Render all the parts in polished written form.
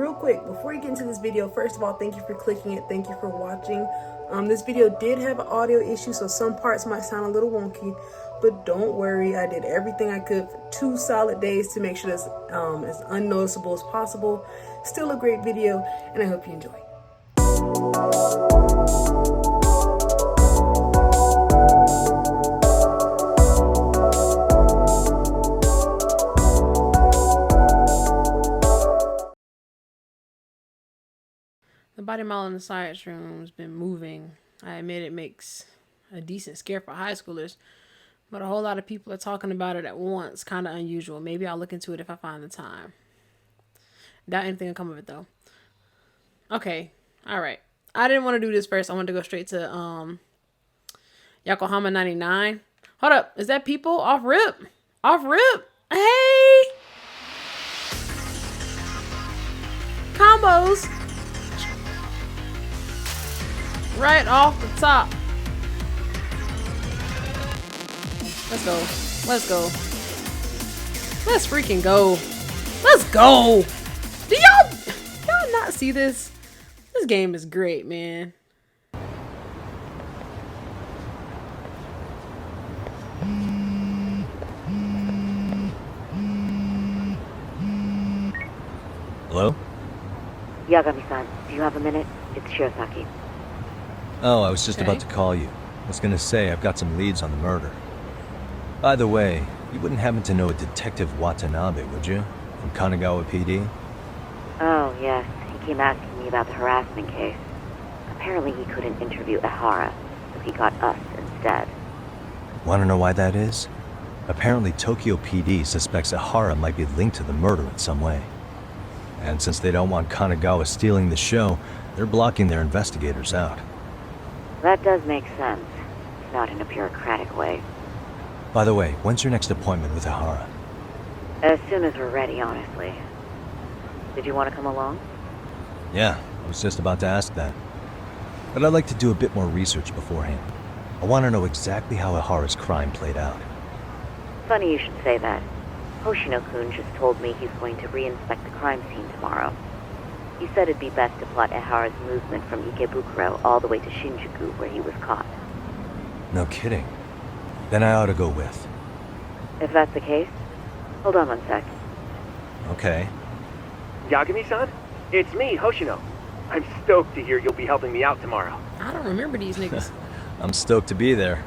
Real quick, before you get into this video, first of all, thank you for clicking it. Thank you for watching. This video did have an audio issue, so some parts might sound a little wonky, but don't worry. I did everything I could for 2 solid days to make sure that's as unnoticeable as possible. Still a great video, and I hope you enjoy. The body model in the science room has been moving. I admit it makes a decent scare for high schoolers, but a whole lot of people are talking about it at once. Kind of unusual. Maybe I'll look into it if I find the time. Doubt anything will come of it though. Okay, all right. I didn't want to do this first. I wanted to go straight to Yokohama 99. Hold up, is that people off rip? Off rip? Hey, combos. Right off the top. Let's go. Let's go. Let's freaking go. Let's go. Do y'all not see this? This game is great, man. Hello? Yagami-san, do you have a minute? It's Shirosaki. Oh, I was just about to call you. I was gonna say, I've got some leads on the murder. By the way, you wouldn't happen to know a Detective Watanabe, would you? From Kanagawa PD? Oh, yes. He came asking me about the harassment case. Apparently he couldn't interview Ehara, so he got us instead. Wanna know why that is? Apparently Tokyo PD suspects Ehara might be linked to the murder in some way. And since they don't want Kanagawa stealing the show, they're blocking their investigators out. That does make sense. It's not in a bureaucratic way. By the way, when's your next appointment with Ehara? As soon as we're ready, honestly. Did you want to come along? Yeah, I was just about to ask that. But I'd like to do a bit more research beforehand. I want to know exactly how Ehara's crime played out. Funny you should say that. Hoshino-kun just told me he's going to re-inspect the crime scene tomorrow. He said it'd be best to plot Ehara's movement from Ikebukuro all the way to Shinjuku, where he was caught. No kidding. Then I ought to go with. If that's the case, hold on one sec. Okay. Yagami-san? It's me, Hoshino. I'm stoked to hear you'll be helping me out tomorrow. I don't remember these niggas. I'm stoked to be there.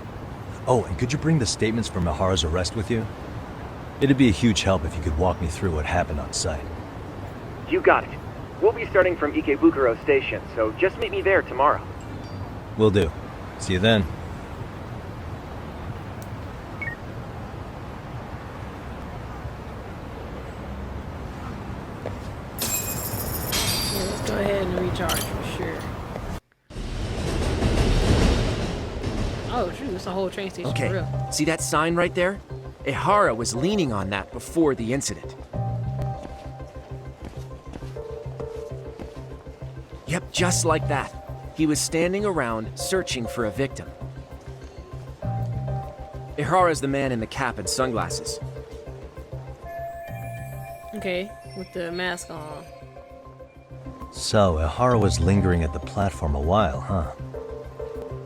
Oh, and could you bring the statements from Ehara's arrest with you? It'd be a huge help if you could walk me through what happened on site. You got it. We'll be starting from Ikebukuro Station, so just meet me there tomorrow. Will do. See you then. Yeah, let's go ahead and recharge for sure. Oh shoot, it's a whole train station for real. Okay, see that sign right there? Ehara was leaning on that before the incident. Yep, just like that. He was standing around searching for a victim. Ehara's the man in the cap and sunglasses. Okay, with the mask on. So, Ehara was lingering at the platform a while, huh?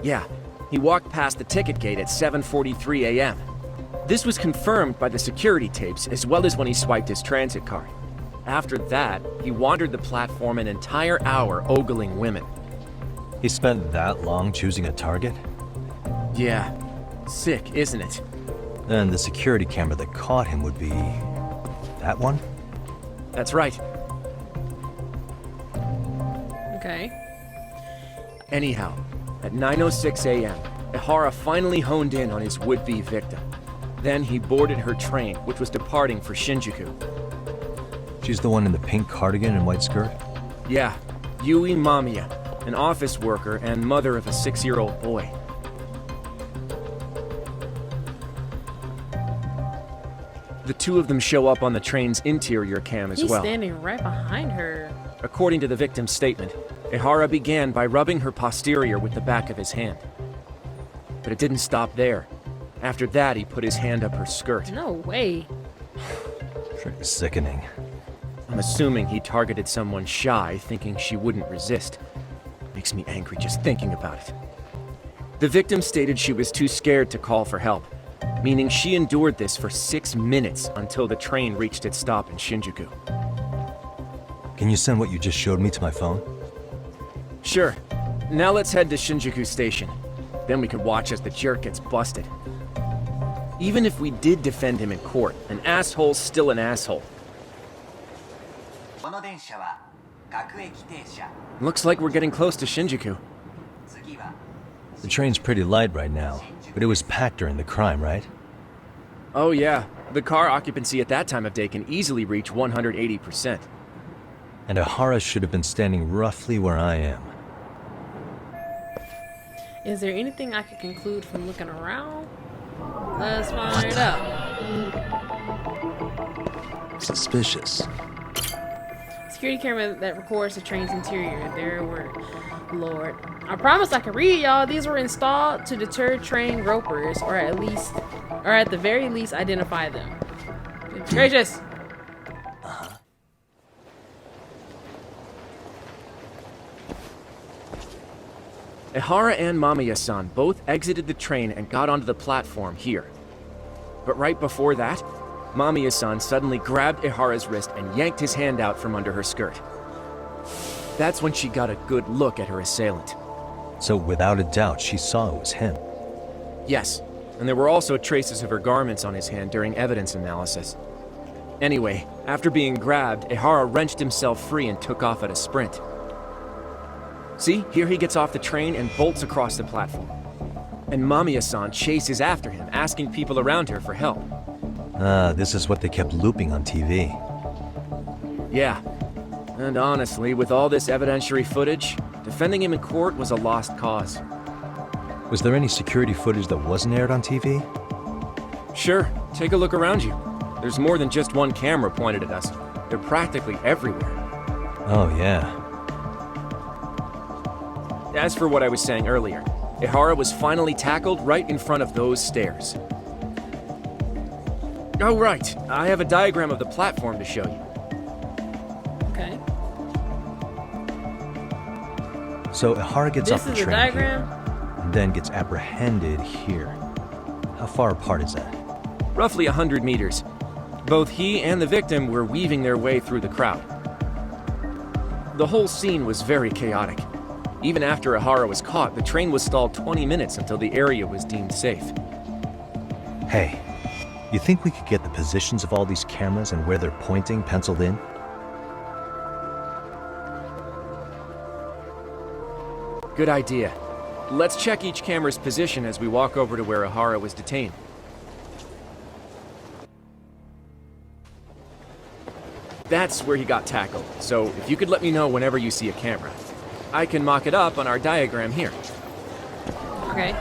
Yeah, he walked past the ticket gate at 7:43 a.m. This was confirmed by the security tapes as well as when he swiped his transit card. After that, he wandered the platform an entire hour ogling women. He spent that long choosing a target? Yeah, sick, isn't it? Then the security camera that caught him would be... that one? That's right. Okay. Anyhow, at 9:06 a.m., Ehara finally honed in on his would-be victim. Then he boarded her train, which was departing for Shinjuku. She's the one in the pink cardigan and white skirt? Yeah, Yui Mamiya, an office worker and mother of a 6-year-old boy. The two of them show up on the train's interior cam as well. He's standing right behind her. According to the victim's statement, Ehara began by rubbing her posterior with the back of his hand. But it didn't stop there. After that, he put his hand up her skirt. No way. Pretty sickening. I'm assuming he targeted someone shy, thinking she wouldn't resist. Makes me angry just thinking about it. The victim stated she was too scared to call for help, meaning she endured this for 6 minutes until the train reached its stop in Shinjuku. Can you send what you just showed me to my phone? Sure. Now let's head to Shinjuku Station. Then we could watch as the jerk gets busted. Even if we did defend him in court, an asshole's still an asshole. Looks like we're getting close to Shinjuku. The train's pretty light right now, but it was packed during the crime, right? Oh yeah, the car occupancy at that time of day can easily reach 180%. And Ihara should have been standing roughly where I am. Is there anything I could conclude from looking around? Let's find out. Suspicious. Security camera that records the train's interior. There were... Lord. I promise I can read, y'all. These were installed to deter train gropers, or at the very least, identify them. Goodness gracious. Ihara and Mamiya-san both exited the train and got onto the platform here. But right before that, Mamiya-san suddenly grabbed Ihara's wrist and yanked his hand out from under her skirt. That's when she got a good look at her assailant. So without a doubt, she saw it was him. Yes, and there were also traces of her garments on his hand during evidence analysis. Anyway, after being grabbed, Ihara wrenched himself free and took off at a sprint. See, here he gets off the train and bolts across the platform. And Mamiya-san chases after him, asking people around her for help. This is what they kept looping on TV. Yeah. And honestly, with all this evidentiary footage, defending him in court was a lost cause. Was there any security footage that wasn't aired on TV? Sure, take a look around you. There's more than just one camera pointed at us. They're practically everywhere. Oh, yeah. As for what I was saying earlier, Ihara was finally tackled right in front of those stairs. Oh, right. I have a diagram of the platform to show you. Okay. So Ihara gets off the This is a train diagram? here, and then gets apprehended here. How far apart is that? Roughly 100 meters. Both he and the victim were weaving their way through the crowd. The whole scene was very chaotic. Even after Ihara was caught, the train was stalled 20 minutes until the area was deemed safe. Hey, you think we could get the positions of all these cameras and where they're pointing penciled in? Good idea. Let's check each camera's position as we walk over to where Ihara was detained. That's where he got tackled, so if you could let me know whenever you see a camera. I can mock it up on our diagram here. Okay.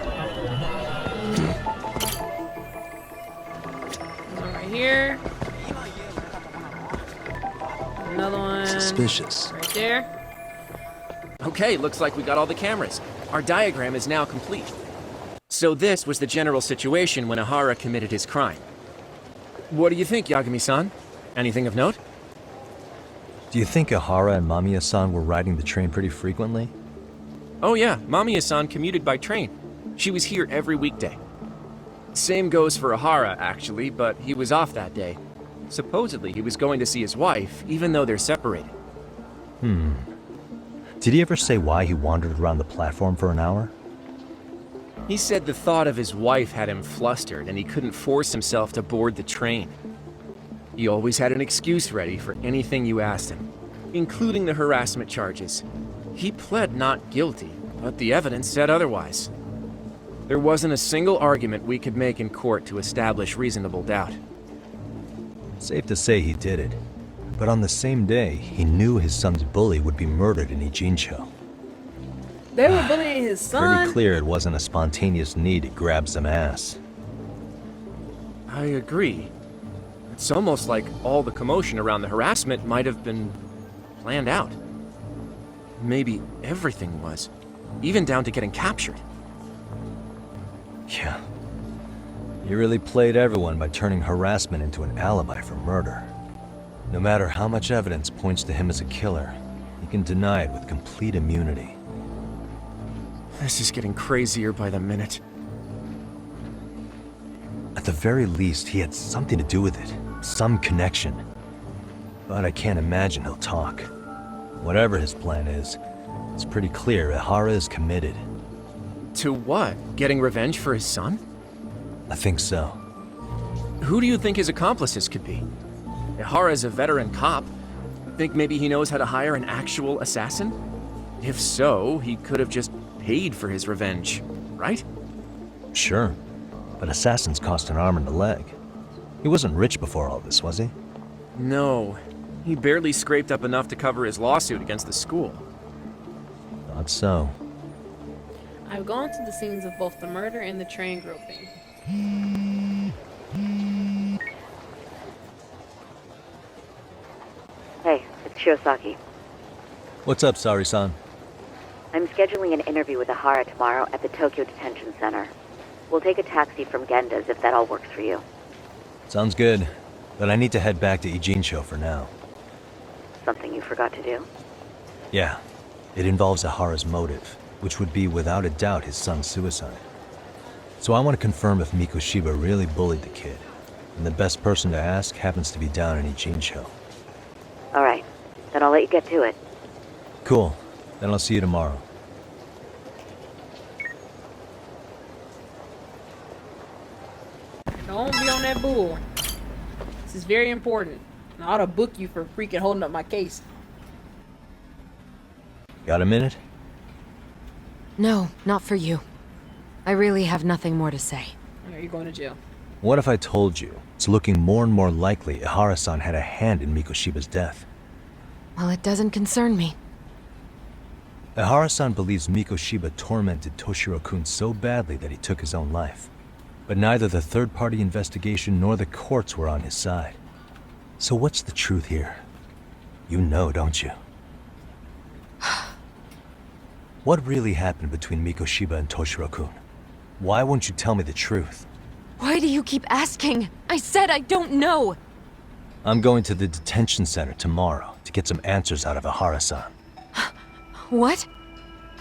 One right here. Another one. Suspicious. Right there. Okay, looks like we got all the cameras. Our diagram is now complete. So this was the general situation when Ihara committed his crime. What do you think, Yagami-san? Anything of note? Do you think Ihara and Mamiya-san were riding the train pretty frequently? Oh yeah, Mamiya-san commuted by train. She was here every weekday. Same goes for Ihara, actually, but he was off that day. Supposedly, he was going to see his wife, even though they're separated. Did he ever say why he wandered around the platform for an hour? He said the thought of his wife had him flustered and he couldn't force himself to board the train. He always had an excuse ready for anything you asked him, including the harassment charges. He pled not guilty, but the evidence said otherwise. There wasn't a single argument we could make in court to establish reasonable doubt. Safe to say he did it. But on the same day, he knew his son's bully would be murdered in Ijincho. They were bullying his son. Pretty clear it wasn't a spontaneous need to grab some ass. I agree. It's almost like all the commotion around the harassment might have been planned out. Maybe everything was, even down to getting captured. Yeah. You really played everyone by turning harassment into an alibi for murder. No matter how much evidence points to him as a killer, he can deny it with complete immunity. This is getting crazier by the minute. At the very least, he had something to do with it. Some connection. But I can't imagine he'll talk. Whatever his plan is, it's pretty clear Ihara is committed. To what? Getting revenge for his son? I think so. Who do you think his accomplices could be? Ihara is a veteran cop. Think maybe he knows how to hire an actual assassin? If so, he could have just paid for his revenge, right? Sure. But assassins cost an arm and a leg. He wasn't rich before all this, was he? No. He barely scraped up enough to cover his lawsuit against the school. Thought so. I've gone to the scenes of both the murder and the train groping. Hey, it's Shirosaki. What's up, Sari-san? I'm scheduling an interview with Ihara tomorrow at the Tokyo Detention Center. We'll take a taxi from Genda's if that all works for you. Sounds good, but I need to head back to Ijincho for now. Something you forgot to do? Yeah, it involves Ihara's motive, which would be without a doubt his son's suicide. So I want to confirm if Mikoshiba really bullied the kid, and the best person to ask happens to be down in Ijincho. Alright, then I'll let you get to it. Cool, then I'll see you tomorrow. Don't be on that bull. This is very important. I ought to book you for freaking holding up my case. Got a minute? No, not for you. I really have nothing more to say. Are you going to jail? What if I told you it's looking more and more likely Ihara-san had a hand in Mikoshiba's death? Well, it doesn't concern me. Ihara-san believes Mikoshiba tormented Toshiro-kun so badly that he took his own life. But neither the third-party investigation nor the courts were on his side. So what's the truth here? You know, don't you? What really happened between Mikoshiba and Toshiro-kun? Why won't you tell me the truth? Why do you keep asking? I said I don't know! I'm going to the detention center tomorrow to get some answers out of Ihara-san. What?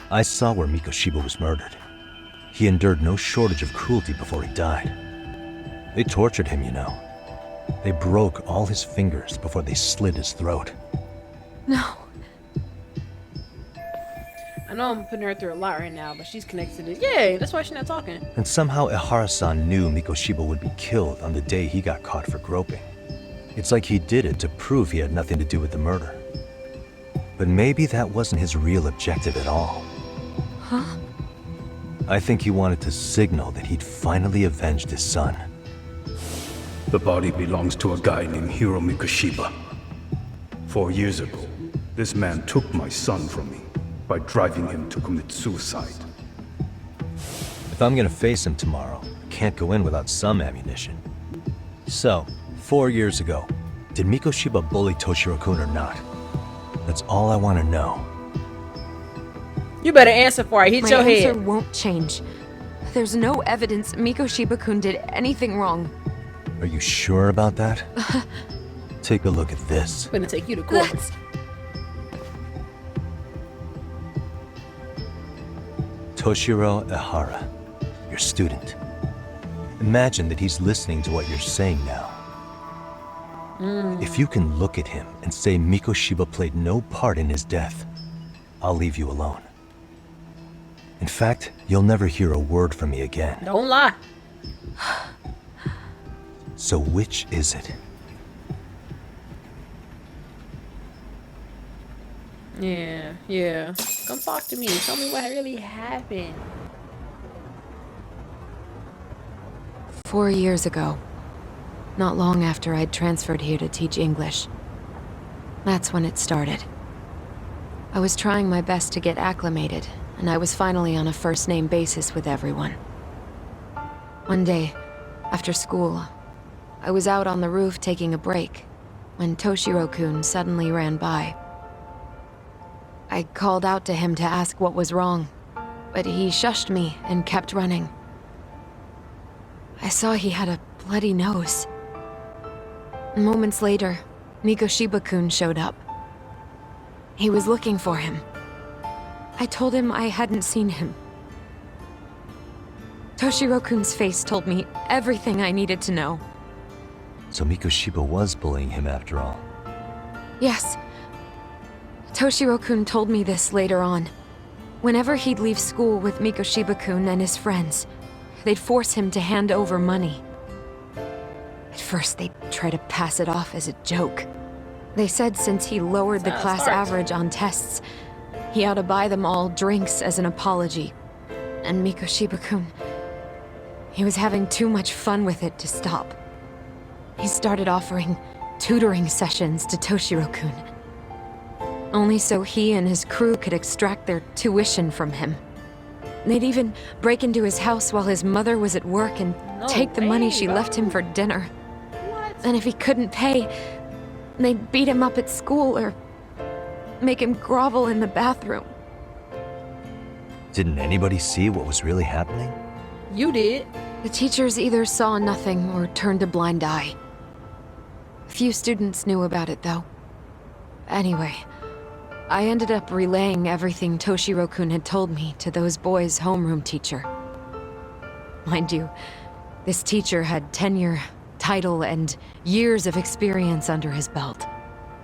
I saw where Mikoshiba was murdered. He endured no shortage of cruelty before he died. They tortured him, you know. They broke all his fingers before they slit his throat. No. I know I'm putting her through a lot right now, but she's connected to it. Yay, that's why she's not talking. And somehow Ihara-san knew Mikoshiba would be killed on the day he got caught for groping. It's like he did it to prove he had nothing to do with the murder. But maybe that wasn't his real objective at all. Huh? I think he wanted to signal that he'd finally avenged his son. The body belongs to a guy named Hiro Mikoshiba. 4 years ago, this man took my son from me by driving him to commit suicide. If I'm gonna face him tomorrow, I can't go in without some ammunition. So, 4 years ago, did Mikoshiba bully Toshiro-kun or not? That's all I want to know. You better answer before I hit My your answer head. won't change. There's no evidence Mikoshiba-kun did anything wrong. Are you sure about that? Take a look at this. I'm gonna take you to court. That's... Toshiro Ihara, your student. Imagine that he's listening to what you're saying now. If you can look at him and say Mikoshiba played no part in his death, I'll leave you alone. In fact, you'll never hear a word from me again. Don't lie. So which is it? Yeah. Come talk to me. Tell me what really happened. 4 years ago. Not long after I'd transferred here to teach English. That's when it started. I was trying my best to get acclimated, and I was finally on a first-name basis with everyone. One day, after school, I was out on the roof taking a break, when Toshiro-kun suddenly ran by. I called out to him to ask what was wrong, but he shushed me and kept running. I saw he had a bloody nose. Moments later, Mikoshiba-kun showed up. He was looking for him. I told him I hadn't seen him. Toshiro-kun's face told me everything I needed to know. So Mikoshiba was bullying him after all. Yes. Toshiro-kun told me this later on. Whenever he'd leave school with Mikoshiba-kun and his friends, they'd force him to hand over money. At first, they'd try to pass it off as a joke. They said since he lowered the class average on tests, he ought to buy them all drinks as an apology. And Mikoshiba-kun, he was having too much fun with it to stop. He started offering tutoring sessions to Toshiro-kun. Only so he and his crew could extract their tuition from him. They'd even break into his house while his mother was at work and take the money she left him for dinner. What? And if he couldn't pay, they'd beat him up at school or make him grovel in the bathroom. Didn't anybody see what was really happening? You did. The teachers either saw nothing or turned a blind eye. Few students knew about it, though. Anyway, I ended up relaying everything Toshiro-kun had told me to those boys' homeroom teacher. Mind you, this teacher had tenure, title, and years of experience under his belt.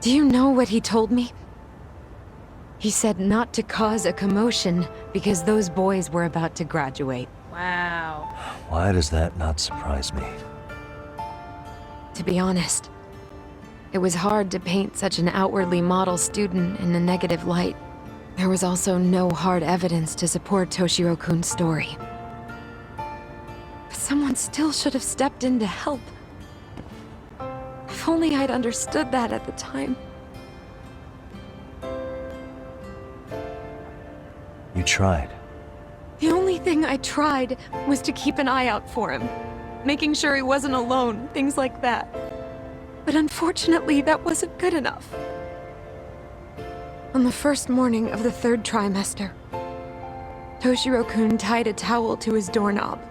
Do you know what he told me? He said not to cause a commotion because those boys were about to graduate. Wow. Why does that not surprise me? To be honest, it was hard to paint such an outwardly model student in a negative light. There was also no hard evidence to support Toshiro-kun's story. But someone still should have stepped in to help. If only I'd understood that at the time. You tried. The only thing I tried was to keep an eye out for him, making sure he wasn't alone, things like that. But unfortunately, that wasn't good enough. On the first morning of the third trimester, Toshiro-kun tied a towel to his doorknob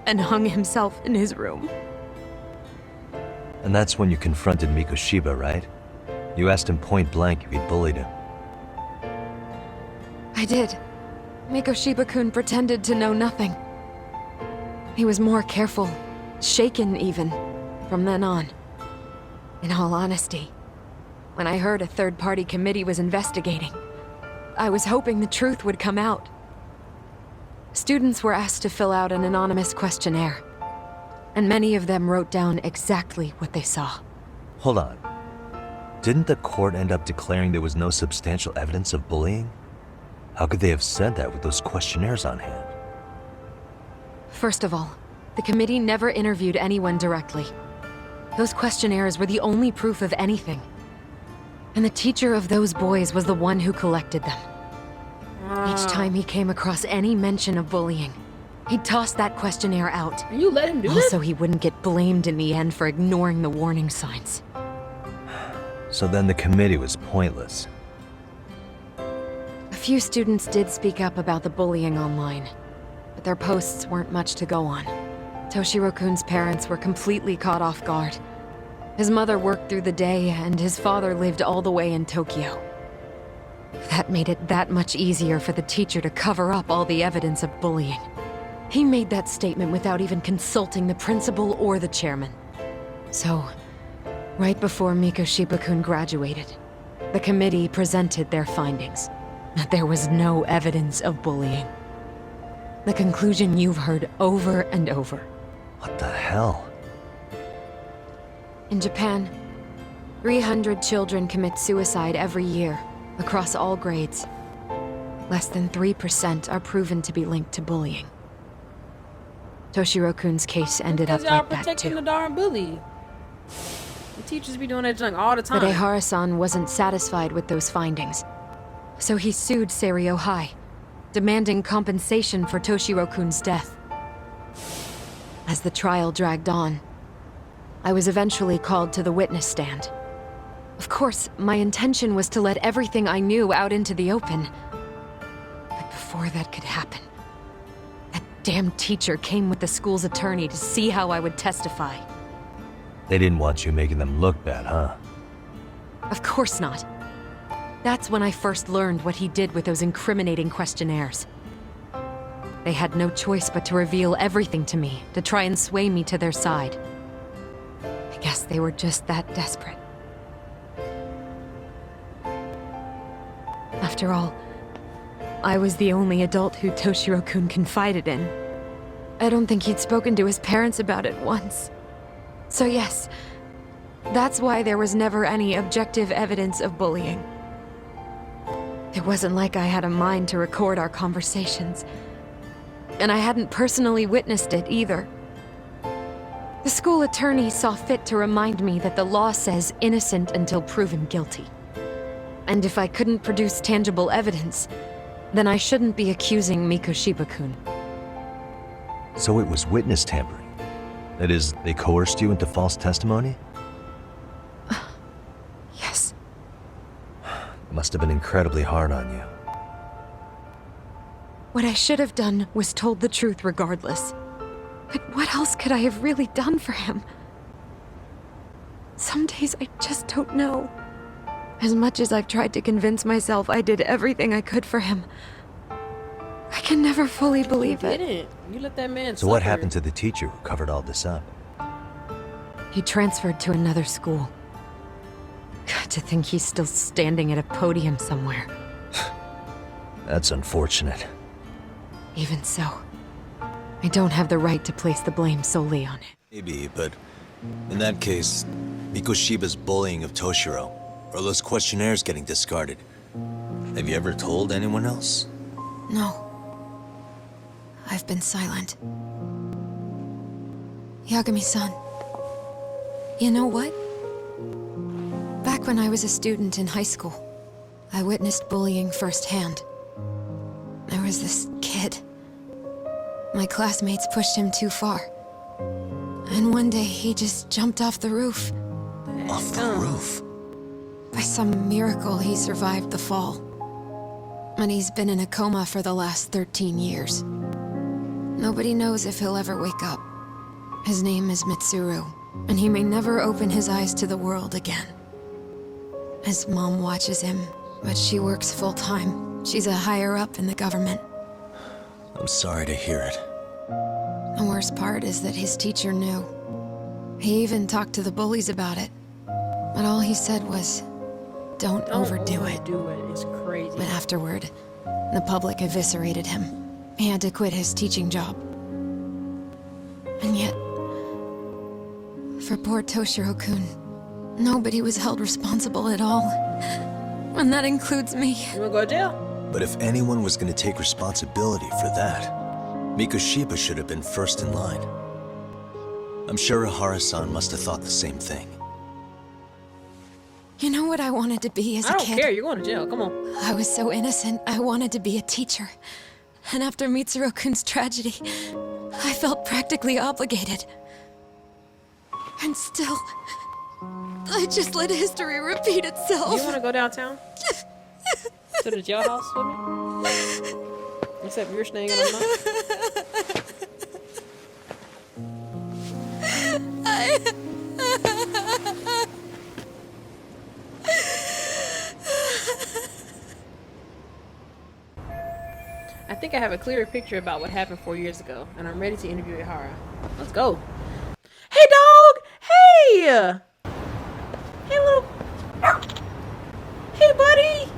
and hung himself in his room. And that's when you confronted Mikoshiba, right? You asked him point blank if he'd bullied him. I did. Mikoshiba-kun pretended to know nothing. He was more careful, shaken even, from then on. In all honesty, when I heard a third-party committee was investigating, I was hoping the truth would come out. Students were asked to fill out an anonymous questionnaire, and many of them wrote down exactly what they saw. Hold on. Didn't the court end up declaring there was no substantial evidence of bullying? How could they have said that with those questionnaires on hand? First of all, the committee never interviewed anyone directly. Those questionnaires were the only proof of anything. And the teacher of those boys was the one who collected them. Each time he came across any mention of bullying, he'd toss that questionnaire out. And you let him do All this? so he wouldn't get blamed in the end for ignoring the warning signs. So then the committee was pointless. A few students did speak up about the bullying online, but their posts weren't much to go on. Toshiro-kun's parents were completely caught off guard. His mother worked through the day, and his father lived all the way in Tokyo. That made it that much easier for the teacher to cover up all the evidence of bullying. He made that statement without even consulting the principal or the chairman. So, right before Mikoshiba-kun graduated, the committee presented their findings, that there was no evidence of bullying. The conclusion you've heard over and over. What the hell? In Japan, 300 children commit suicide every year, across all grades. Less than 3% are proven to be linked to bullying. Toshiro-kun's case ended up Because y'all like that protecting too. the darn bully. The teachers be doing that junk all the time. But Ehara-san wasn't satisfied with those findings. So he sued Seiryo High, demanding compensation for Toshiro-kun's death. As the trial dragged on, I was eventually called to the witness stand. Of course, my intention was to let everything I knew out into the open. But before that could happen, that damn teacher came with the school's attorney to see how I would testify. They didn't want you making them look bad, huh? Of course not. That's when I first learned what he did with those incriminating questionnaires. They had no choice but to reveal everything to me, to try and sway me to their side. I guess they were just that desperate. After all, I was the only adult who Toshiro-kun confided in. I don't think he'd spoken to his parents about it once. So yes, that's why there was never any objective evidence of bullying. It wasn't like I had a mind to record our conversations. And I hadn't personally witnessed it either. The school attorney saw fit to remind me that the law says innocent until proven guilty. And if I couldn't produce tangible evidence, then I shouldn't be accusing Mikoshiba-kun. So it was witness tampering. That is, they coerced you into false testimony? Yes. It must have been incredibly hard on you. What I should have done was told the truth regardless. But what else could I have really done for him? Some days I just don't know. As much as I've tried to convince myself I did everything I could for him, I can never fully believe You it. didn't. You let that man So what suffer. happened to the teacher who covered all this up? He transferred to another school. God, to think he's still standing at a podium somewhere. That's unfortunate. Even so, I don't have the right to place the blame solely on it. Maybe, but in that case, Mikoshiba's bullying of Toshiro, or those questionnaires getting discarded. Have you ever told anyone else? No. I've been silent. Yagami-san. You know what? Back when I was a student in high school, I witnessed bullying firsthand. There was this kid. My classmates pushed him too far. And one day he just jumped off the roof. Off the roof? By some miracle, he survived the fall. And he's been in a coma for the last 13 years. Nobody knows if he'll ever wake up. His name is Mitsuru, and he may never open his eyes to the world again. His mom watches him, but she works full-time. She's a higher-up in the government. I'm sorry to hear it. The worst part is that his teacher knew. He even talked to the bullies about it. But all he said was, don't overdo it. Do it. It's crazy. But afterward, the public eviscerated him. He had to quit his teaching job. And yet, for poor Toshiro-kun, nobody was held responsible at all. And that includes me. You wanna go to jail? But if anyone was going to take responsibility for that, Mikoshiba should have been first in line. I'm sure Ihara-san must have thought the same thing. You know what I wanted to be as a I don't kid? care. You're going to jail. Come on. I was so innocent, I wanted to be a teacher. And after Mitsuru-kun's tragedy, I felt practically obligated. And still, I just let history repeat itself. You want to go downtown? To the jailhouse with me? Except you're staying in the night. I think I have a clearer picture about what happened 4 years ago, and I'm ready to interview Ihara. Let's go. Hey, dog! Hey! Hey, little... Hey, buddy!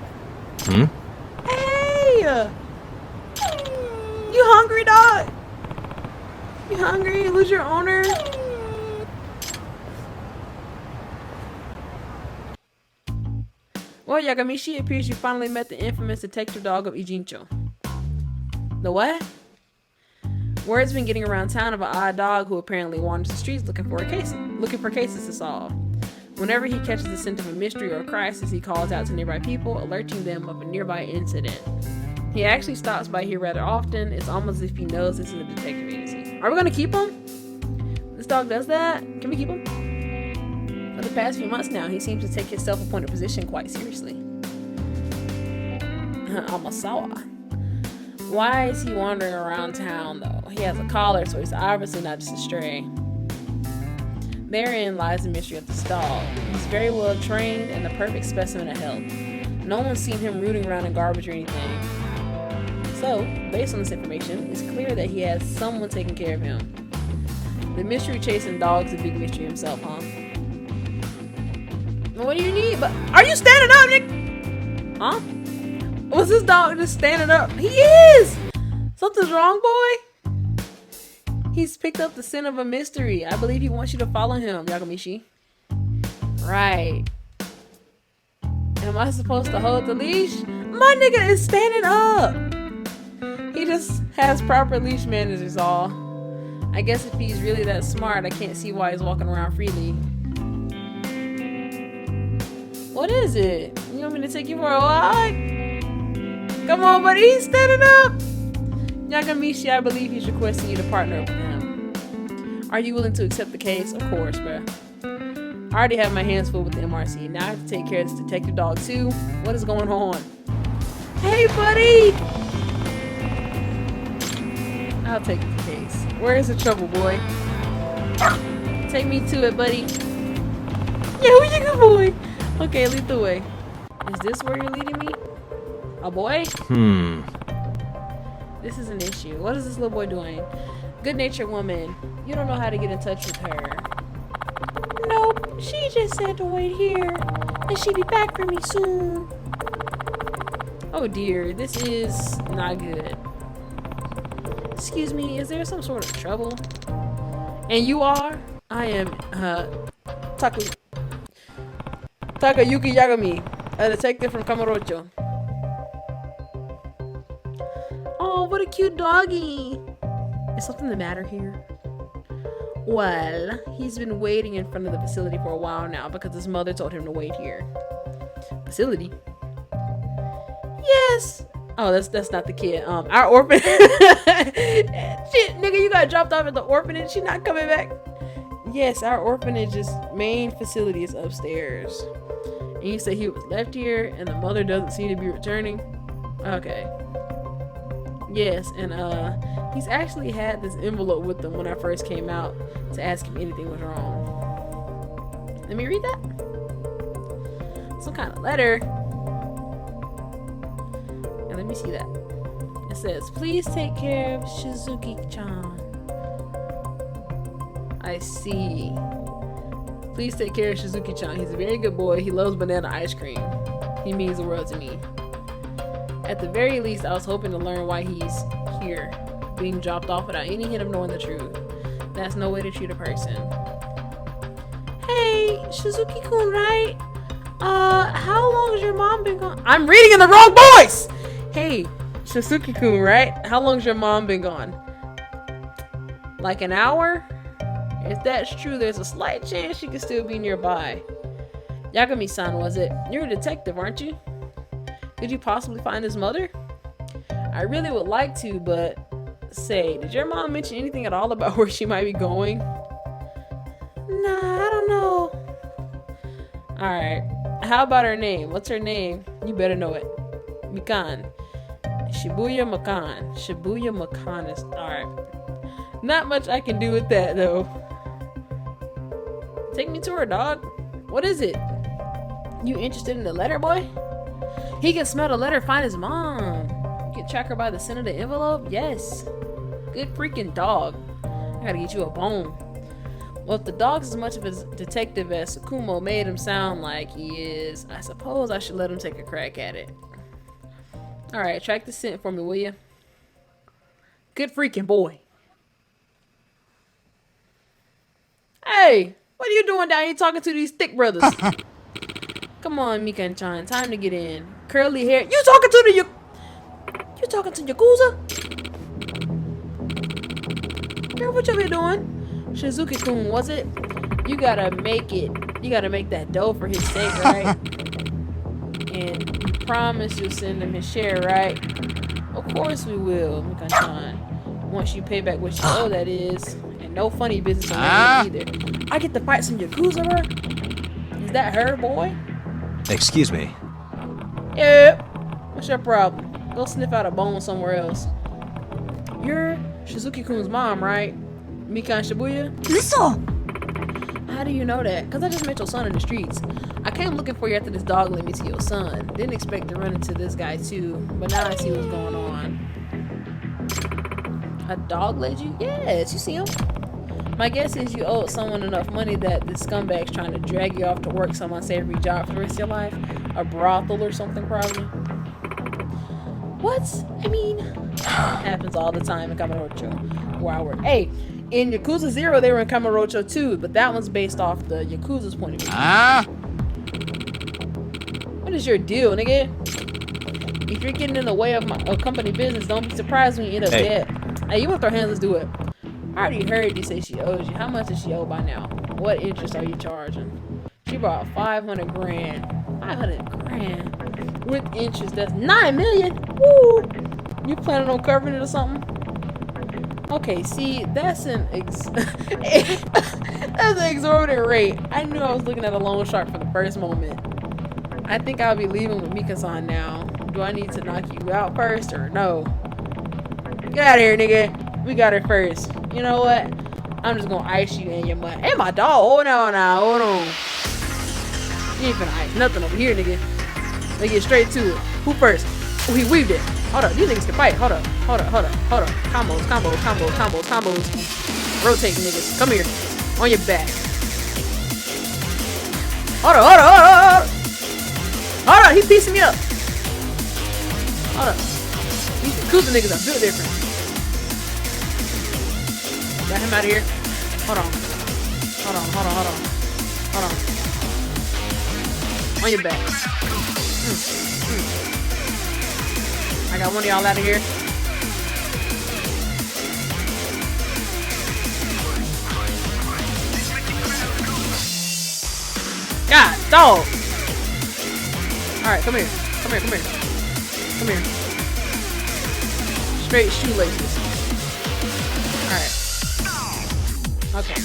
Hey! You hungry, dog? You hungry? Who's your owner? Well, Yagamishi, it appears you finally met the infamous detective dog of Ijincho. The what? Word's been getting around town of an odd dog who apparently wanders the streets looking for cases to solve. Whenever he catches the scent of a mystery or a crisis, he calls out to nearby people, alerting them of a nearby incident. He actually stops by here rather often. It's almost as if he knows this is a detective agency. Are we gonna keep him? This dog does that? Can we keep him? For the past few months now, he seems to take his self-appointed position quite seriously. Amasawa. Why is he wandering around town, though? He has a collar, so he's obviously not just a stray. Therein lies the mystery of this dog. He's very well trained and the perfect specimen of health. No one's seen him rooting around in garbage or anything. So, based on this information, it's clear that he has someone taking care of him. The mystery chasing dog's a big mystery himself, huh? What do you need? But are you standing up, Nick? Huh? Was this dog just standing up? He is! Something's wrong, boy? He's picked up the scent of a mystery. I believe he wants you to follow him, Yagamishi. Right. Am I supposed to hold the leash? My nigga is standing up! He just has proper leash manners is all. I guess if he's really that smart, I can't see why he's walking around freely. What is it? You want me to take you for a walk? Come on, buddy, he's standing up! Yagamishi, I believe he's requesting you to partner with him. Are you willing to accept the case? Of course, bruh. I already have my hands full with the MRC. Now I have to take care of this detective dog too. What is going on? Hey, buddy! I'll take the case. Where is the trouble, boy? Take me to it, buddy. Yeah, where you go, boy? Okay, lead the way. Is this where you're leading me? A boy? This is an issue. What is this little boy doing? Good-natured woman. You don't know how to get in touch with her. Nope. She just said to wait here. And she'll be back for me soon. Oh dear. This is not good. Excuse me. Is there some sort of trouble? And you are? I am, Takayuki Yagami, a detective from Kamurocho. Oh, what a cute doggy. Is something the matter here? Well, he's been waiting in front of the facility for a while now because his mother told him to wait here. Facility? Yes. Oh, that's not the kid. Our orphan. Shit, nigga, you got dropped off at the orphanage. She not coming back. Yes, our orphanage's main facility is upstairs. And you say he was left here and the mother doesn't seem to be returning. Okay. Yes, and he's actually had this envelope with him when I first came out to ask him anything was wrong. Let me read that. Some kind of letter. And let me see that. It says, please take care of Shizuki-chan. I see. Please take care of Shizuki-chan. He's a very good boy. He loves banana ice cream. He means the world to me. At the very least, I was hoping to learn why he's here, being dropped off without any hint of knowing the truth. That's no way to treat a person. Hey, Shizuki-kun, right? How long has your mom been gone? I'm reading in the wrong voice! Hey, Shizuki-kun, right? How long's your mom been gone? Like an hour? If that's true, there's a slight chance she could still be nearby. Yagami-san, was it? You're a detective, aren't you? Could you possibly find his mother? I really would like to, but say, did your mom mention anything at all about where she might be going? Nah, I don't know. Alright. How about her name? What's her name? You better know it. Mikan. Shibuya Mikan. Shibuya Mikan is... Alright. Not much I can do with that, though. Take me to her, dog. What is it? You interested in the letter, boy? He can smell the letter, find his mom. You can track her by the scent of the envelope? Yes. Good freaking dog. I gotta get you a bone. Well, if the dog's as much of a detective as Tsukumo made him sound like he is, I suppose I should let him take a crack at it. Alright, track the scent for me, will ya? Good freaking boy. Hey, what are you doing down here talking to these thick brothers? Come on, Mikan-chan, time to get in. Curly hair. You talking to Yakuza? Girl, what you been doing? Shizuki-kun, was it? You gotta make it. You gotta make that dough for his sake, right? And you promise you'll send him his share, right? Of course we will, Mikan-chan. Once you pay back what you owe, that is. And no funny business on that either. I get to fight some Yakuza, bro? Is that her, boy? Excuse me. Yep. What's your problem? Go sniff out a bone somewhere else. You're Shizuki-kun's mom, right? Mikan Shibuya? Uso! How do you know that? Because I just met your son in the streets. I came looking for you after this dog led me to your son. Didn't expect to run into this guy too, but now I see what's going on. A dog led you? Yes, you see him? My guess is you owed someone enough money that this scumbag's trying to drag you off to work some unsavory job for the rest of your life. A brothel or something, probably. What? I mean, it happens all the time in Kamurocho, where I work. Hey, in Yakuza 0, they were in Kamurocho too, but that one's based off the Yakuza's point of view. What is your deal, nigga? If you're getting in the way of my company business, don't be surprised when you end up dead. Hey, you want to throw hands? Let's do it. I already heard you say she owes you. How much does she owe by now? What interest are you charging? She brought 500 grand. 500 grand. With interest, that's 9 million. Woo! You planning on covering it or something? Okay, see, that's an that's an exorbitant rate. I knew I was looking at a loan shark from the first moment. I think I'll be leaving with Mika-san now. Do I need to knock you out first or no? Get out of here, nigga. We got her first. You know what? I'm just gonna ice you in your mud. Hey, my dog. Hold on now. Hold on. You ain't finna ice nothing over here, nigga. Let's get straight to it. Who first? Oh, he weaved it. Hold up. These niggas can fight. Hold up. Hold up. Hold up. Hold up. Combos. Combos. Combos. Combos. Combos. Rotate, niggas. Come here. On your back. Hold up. Hold up. Hold up. Hold up. Hold up. He piecing me up. Hold up. These Yakuza niggas are built different. Got him out of here. Hold on. Hold on. Hold on. Hold on. Hold on. On your back. I got one of y'all out of here. God, dog. Alright, come here. Come here, come here. Come here. Straight shoelaces. Alright. Okay.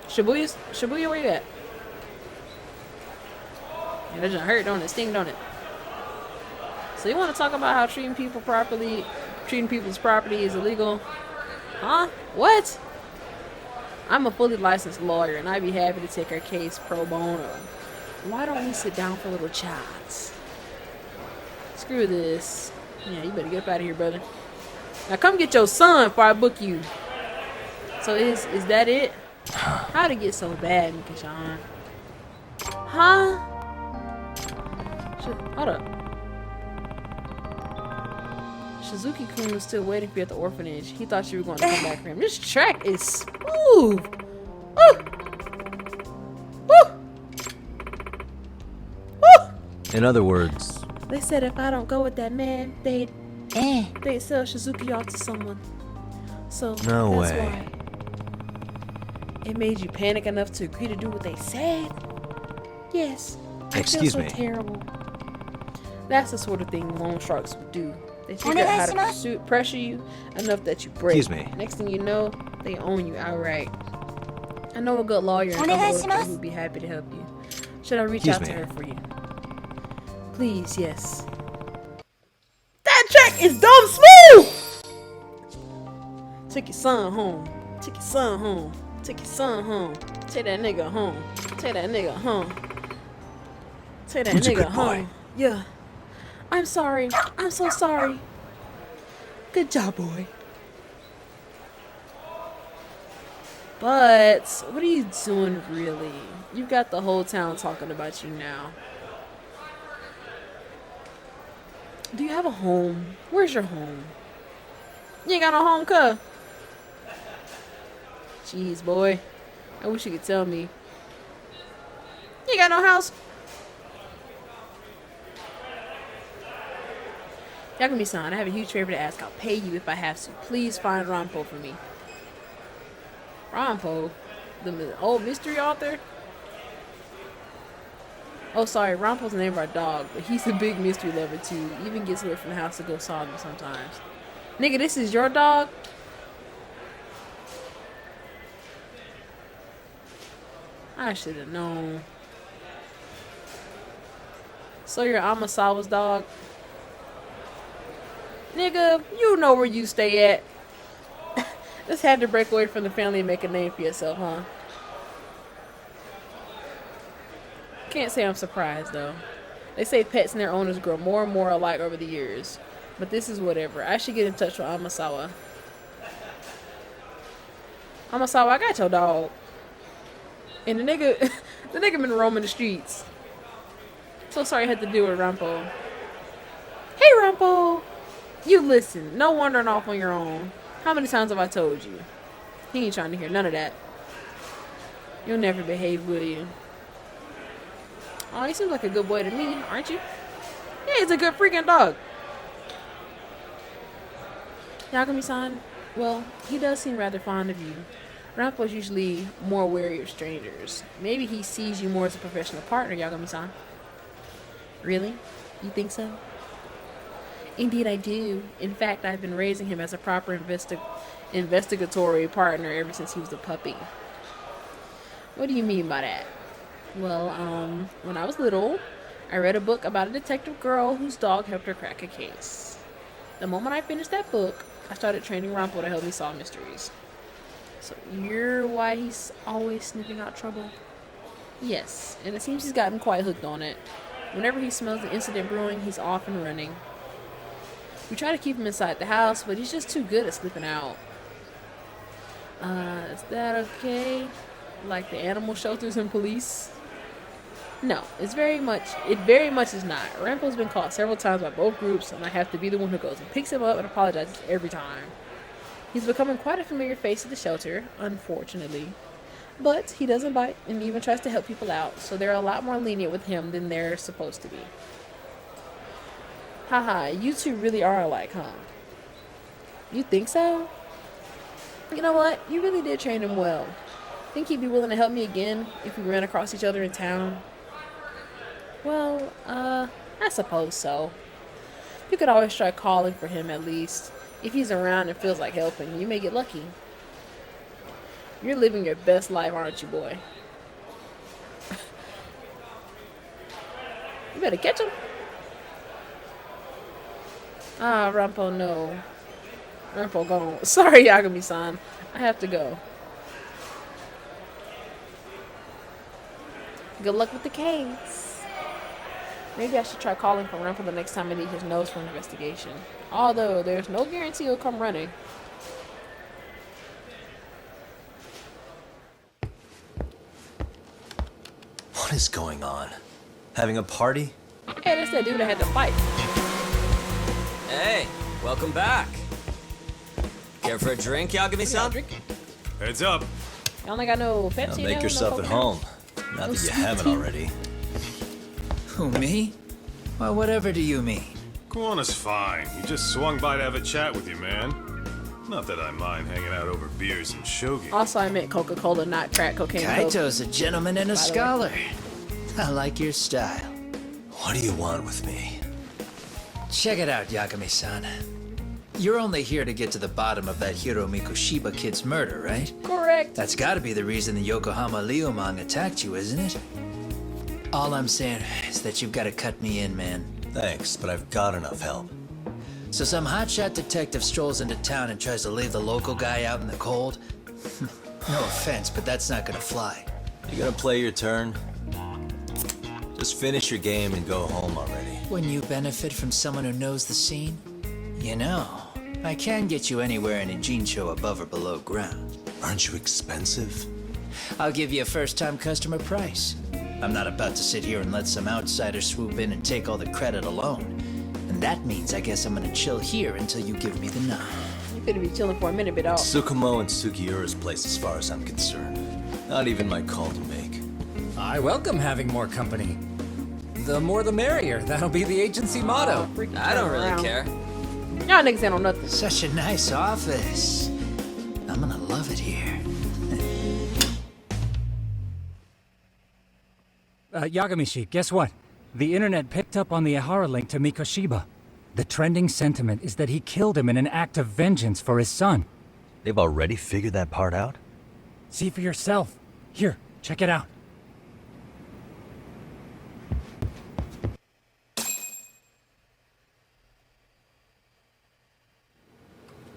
Shibuya, where you at? Yeah, that doesn't hurt, don't it? Sting, don't it? So you want to talk about how treating people's property is illegal? Huh? What? I'm a fully licensed lawyer, and I'd be happy to take our case pro bono. Why don't we sit down for a little chats? Screw this. Yeah, you better get up out of here, brother. Now come get your son before I book you. So is that it? How'd it get so bad, Mika-chan? Huh? Hold up. Shizuki-kun was still waiting for you at the orphanage. He thought you were going to come back for him. This track is smooth. Woo! Woo! Woo! In other words, They said if I don't go with that man, they'd sell Shizuki off to someone. So No that's way. why. It made you panic enough to agree to do what they said? Yes. Excuse I me. feel so terrible. That's the sort of thing loan sharks would do. They figure out how to pressure you enough that you break. Excuse me. Next thing you know, they own you outright. I know a good lawyer who'd be happy to help you. Should I reach out to her for you? Please, yes. That track is dumb smooth! Take your son home. Take your son home. Take your son home. Take that nigga home. Take that nigga home. Take that nigga home. Yeah. I'm sorry. I'm so sorry. Good job, boy. But what are you doing, really? You've got the whole town talking about you now. Do you have a home? Where's your home? You ain't got no home, cuh. Jeez, boy. I wish you could tell me. You ain't got no house? Yagami-san, I have a huge favor to ask. I'll pay you if I have to. Please find Ranpo for me. Ranpo? The old mystery author? Oh, sorry. Ranpo's the name of our dog, but he's a big mystery lover, too. He even gets away from the house to go solve them sometimes. Nigga, this is your dog? I should have known. So you're Amasawa's dog? Nigga, you know where you stay at. Just had to break away from the family and make a name for yourself, huh? Can't say I'm surprised, though. They say pets and their owners grow more and more alike over the years. But this is whatever. I should get in touch with Amasawa. Amasawa, I got your dog. And the nigga, the nigga been roaming the streets. So sorry I had to deal with Rampo. Hey, Rampo! You listen. No wandering off on your own. How many times have I told you? He ain't trying to hear none of that. You'll never behave, will you? Oh, he seems like a good boy to me, aren't you? Yeah, he's a good freaking dog. Yagami-san, well, he does seem rather fond of you. Rampo's usually more wary of strangers. Maybe he sees you more as a professional partner, Yagami-san. Really? You think so? Indeed I do. In fact, I've been raising him as a proper investigatory partner ever since he was a puppy. What do you mean by that? Well, when I was little, I read a book about a detective girl whose dog helped her crack a case. The moment I finished that book, I started training Rampo to help me solve mysteries. So you're why he's always sniffing out trouble? Yes, and it seems he's gotten quite hooked on it. Whenever he smells an incident brewing, he's off and running. We try to keep him inside the house, but he's just too good at slipping out. Is that okay? Like the animal shelters and police? No, it very much is not. Rampo's been caught several times by both groups, and I have to be the one who goes and picks him up and apologizes every time. He's becoming quite a familiar face at the shelter, unfortunately. But he doesn't bite and even tries to help people out, so they're a lot more lenient with him than they're supposed to be. Haha, you two really are alike, huh? You think so? You know what? You really did train him well. Think he'd be willing to help me again if we ran across each other in town? Well, I suppose so. You could always try calling for him at least. If he's around and feels like helping, you may get lucky. You're living your best life, aren't you, boy? You better catch him. Ah, Rampo, no. Rampo gone. Sorry, Yagami-san. I have to go. Good luck with the case. Maybe I should try calling for Rampo the next time I need his nose for an investigation. Although, there's no guarantee he'll come running. What is going on? Having a party? Hey, that's that dude that had to fight. Hey, welcome back. Care for a drink, Yagami-san? Heads up. Y'all ain't got no Pepsi. Now make yourself at home. Not that you haven't already. Who, me? Well, whatever do you mean? Kuana's fine. He just swung by to have a chat with you, man. Not that I mind hanging out over beers and shogi. Also, I meant Coca-Cola, not crack cocaine. Kaito's a gentleman and a scholar. I like your style. What do you want with me? Check it out, Yagami-san. You're only here to get to the bottom of that Hiro Mikushiba kid's murder, right? Correct. That's gotta be the reason the Yokohama Liumang attacked you, isn't it? All I'm saying is that you've gotta cut me in, man. Thanks, but I've got enough help. So some hotshot detective strolls into town and tries to leave the local guy out in the cold? No offense, but that's not gonna fly. You gonna play your turn? Just finish your game and go home already. Wouldn't you benefit from someone who knows the scene? You know, I can get you anywhere in a Jincho above or below ground. Aren't you expensive? I'll give you a first-time customer price. I'm not about to sit here and let some outsider swoop in and take all the credit alone. And that means I guess I'm gonna chill here until you give me the nod. You better be chilling for a minute, bit off. Tsukumo and Sukiura's place as far as I'm concerned. Not even my call to make. I welcome having more company. The more the merrier. That'll be the agency motto. I don't really care. Y'all niggas ain't on nothing. Such a nice office. I'm gonna love it here. Yagamishi, guess what? The internet picked up on the Ihara link to Mikoshiba. The trending sentiment is that he killed him in an act of vengeance for his son. They've already figured that part out? See for yourself. Here, check it out.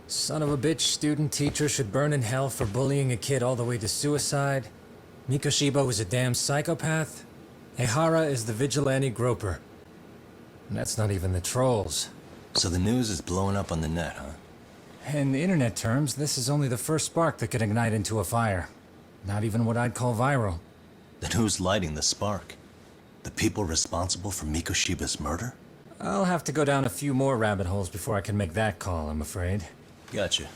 Son of a bitch student teacher should burn in hell for bullying a kid all the way to suicide. Mikoshiba was a damn psychopath. Ehara is the vigilante groper. And that's not even the trolls. So the news is blowing up on the net, huh? In internet terms, this is only the first spark that could ignite into a fire. Not even what I'd call viral. Then who's lighting the spark? The people responsible for Mikoshiba's murder? I'll have to go down a few more rabbit holes before I can make that call, I'm afraid. Gotcha.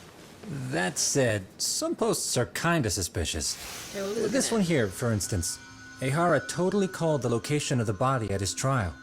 That said, some posts are kinda suspicious. This one here, for instance. Ehara totally called the location of the body at his trial.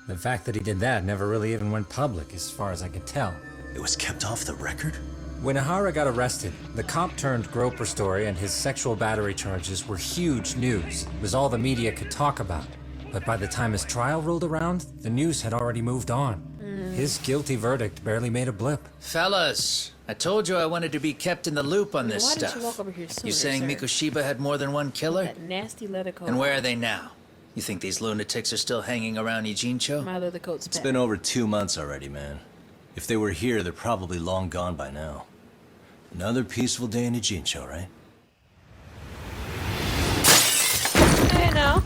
The fact that he did that never really even went public, as far as I can tell. It was kept off the record? When Ehara got arrested, the cop-turned-groper story and his sexual battery charges were huge news. It was all the media could talk about. But by the time his trial rolled around, the news had already moved on. His guilty verdict barely made a blip. Fellas, I told you I wanted to be kept in the loop on this Why stuff. didn't you walk over here sooner, You saying sir? Mikoshiba had more than one killer? That nasty leather coat. And where are they now? You think these lunatics are still hanging around Ijincho? My leather coat's It's back. been over 2 months already, man. If they were here, they're probably long gone by now. Another peaceful day in Ijincho, right? Hey now.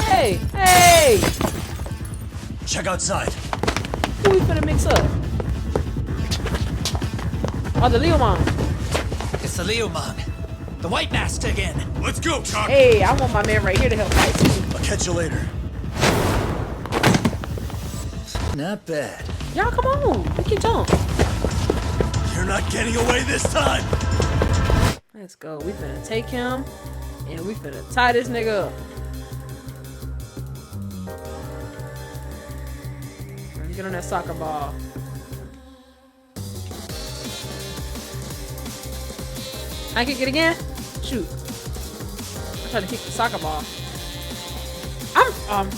Hey, hey! Check outside. Who we finna mix up? Oh, the Leo Mom. It's the Leomon. The White Mask again. Let's go, Cock! Hey, I want my man right here to help fight too. I'll catch you later. Not bad. Y'all come on. We can jump. You're not getting away this time! Let's go. We finna take him and we finna tie this nigga up. Get on that soccer ball. I kick it again? Shoot. I'm trying to kick the soccer ball. I'm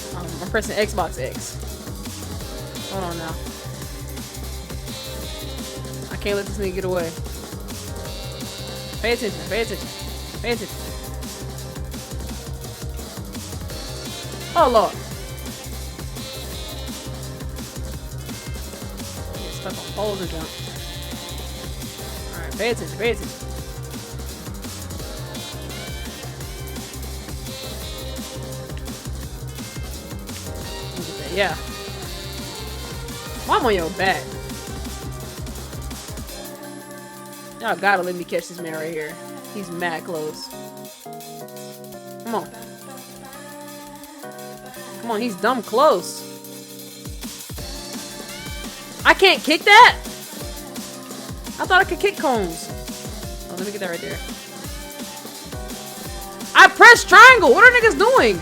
pressing Xbox X. Hold on now. I can't let this nigga get away. Pay attention, pay attention, pay attention. Oh Lord. Get stuck on poles and jump. Alright, pay attention, pay attention. Look at that, yeah. Why I'm on your back? Y'all gotta let me catch this man right here. He's mad close. Come on. Come on, he's dumb close. I can't kick that? I thought I could kick cones. Oh, let me get that right there. I pressed triangle. What are niggas doing?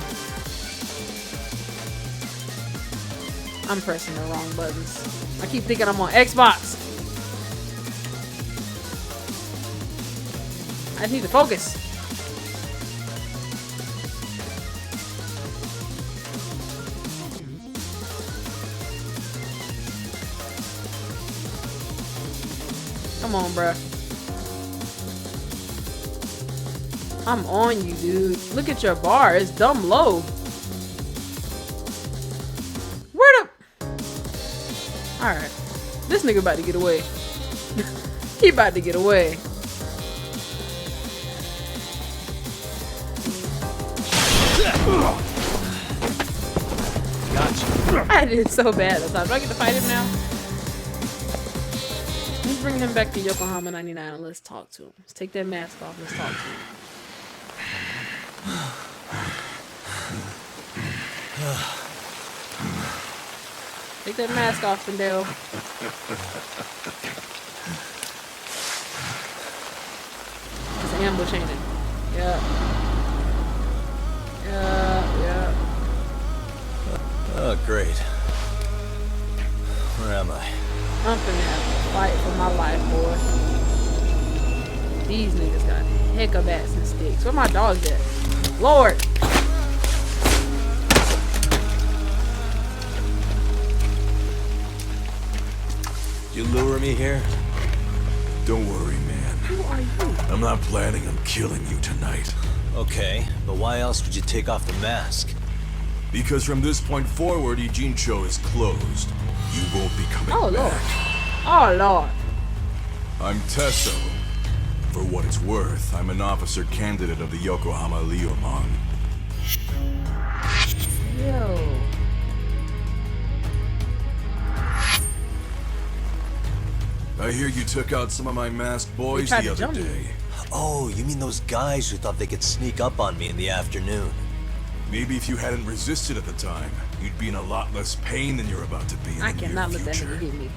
I'm pressing the wrong buttons. I keep thinking I'm on Xbox. I just need to focus. Come on, bruh. I'm on you, dude. Look at your bar. It's dumb low. Where the... Alright. This nigga about to get away. He about to get away. Gotcha. I did so bad that time. Do I get to fight him now? Let's bring him back to Yokohama 99 and let's talk to him. Let's take that mask off. Let's talk to him. Take that mask off, Sindel. It's an ambush, ain't it? Yeah. Yeah. Oh, great. Where am I? I'm finna have to fight for my life, boy. These niggas got heck of bats and sticks. Where my dogs at? Lord! You lure me here? Don't worry, man. Who are you? I'm not planning on killing you tonight. Okay, but why else would you take off the mask? Because from this point forward, Ijincho is closed. You won't be coming Oh, Lord. back. Oh, Lord. I'm Tesso. For what it's worth, I'm an officer candidate of the Yokohama Leomon. Yo. I hear you took out some of my masked boys tried the to other jump me. day. Oh, you mean those guys who thought they could sneak up on me in the afternoon? Maybe if you hadn't resisted at the time, you'd be in a lot less pain than you're about to be in I the cannot near let that future. nigga get me.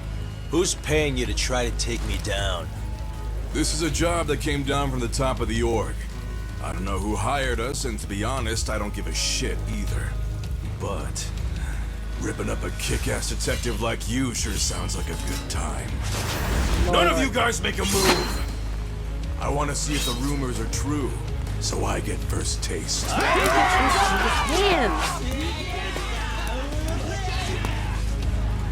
Who's paying you to try to take me down? This is a job that came down from the top of the org. I don't know who hired us, and to be honest, I don't give a shit either. But ripping up a kick-ass detective like you sure sounds like a good time. None of you guys make a move! I want to see if the rumors are true, so I get first taste. Hands.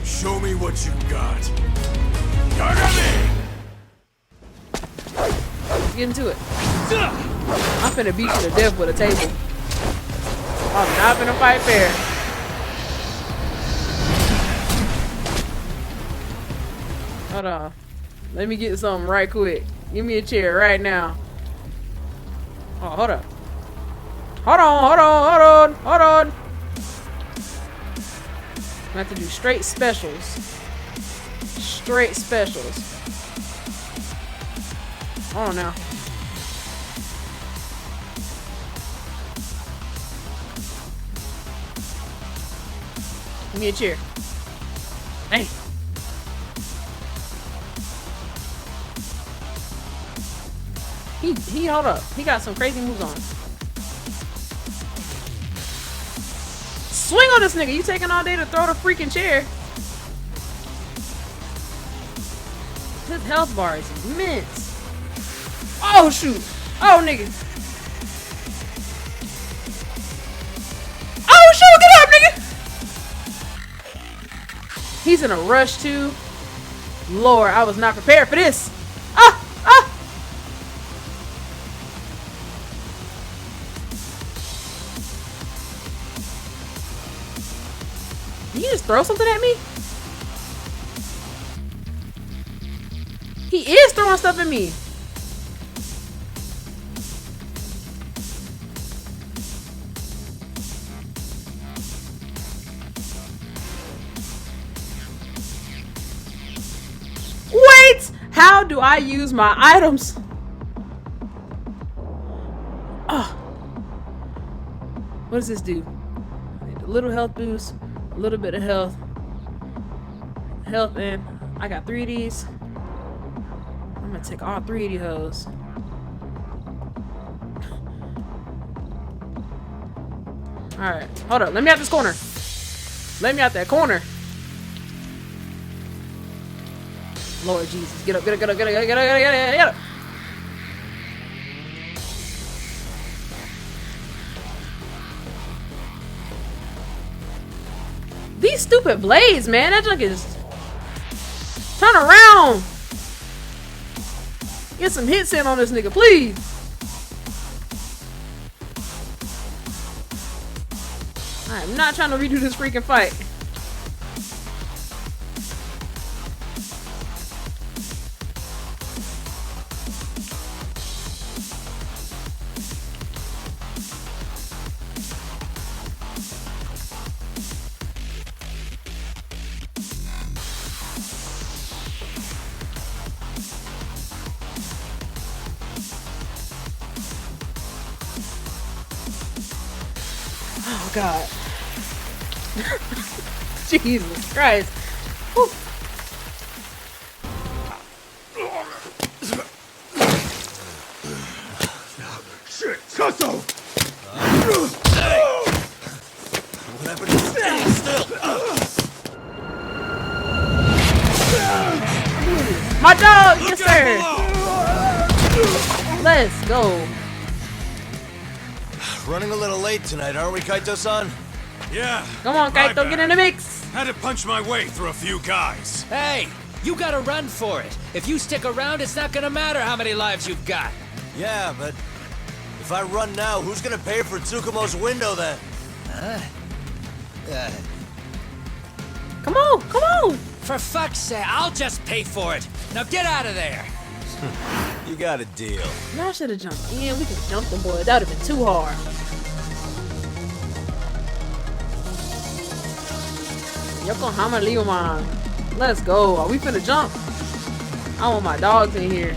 Show me what you got. Yagami! Get into it. I'm finna beat you to death with a table. I'm not finna fight fair. Hold on. Let me get something right quick. Give me a chair right now. Oh, hold up. Hold on, hold on, hold on, hold on. I have to do straight specials. Straight specials. Hold on now. Give me a chair. Hey. He hold up. He got some crazy moves on. Swing on this nigga. You taking all day to throw the freaking chair. His health bar is immense. Oh shoot. Oh nigga. Oh shoot, get up nigga. He's in a rush too. Lord, I was not prepared for this. Ah! Ah! Did you just throw something at me? He is throwing stuff at me. Wait! How do I use my items? Oh. What does this do? I need a little health boost, a little bit of health. Health, and I got 3 of these. I'm gonna take all 3 of these hoes. Alright, hold up. Let me out this corner. Let me out that corner. Lord Jesus. Get up, get up, get up, get up, get up, get up, get up, get up. These stupid blades, man. That junk is... Turn around. Get some hits in on this nigga, please. I am not trying to redo this freaking fight. Oh God. Jesus Christ. Whew. Shit, Tesso! What happened to standing still? My dog! Yes, sir! Let's go. Running a little late tonight, aren't we, Kaito-san? Yeah. Come on, my Kaito, get in the mix. Had to punch my way through a few guys. Hey, you gotta run for it. If you stick around, it's not gonna matter how many lives you've got. Yeah, but if I run now, who's gonna pay for Tsukumo's window then? Come on, come on. For fuck's sake, I'll just pay for it. Now get out of there. You got a deal. Y'all should have jumped in. We could have jumped them boys. That would have been too hard. Yokohama Leoman. Let's go. Are we finna jump? I want my dogs in here.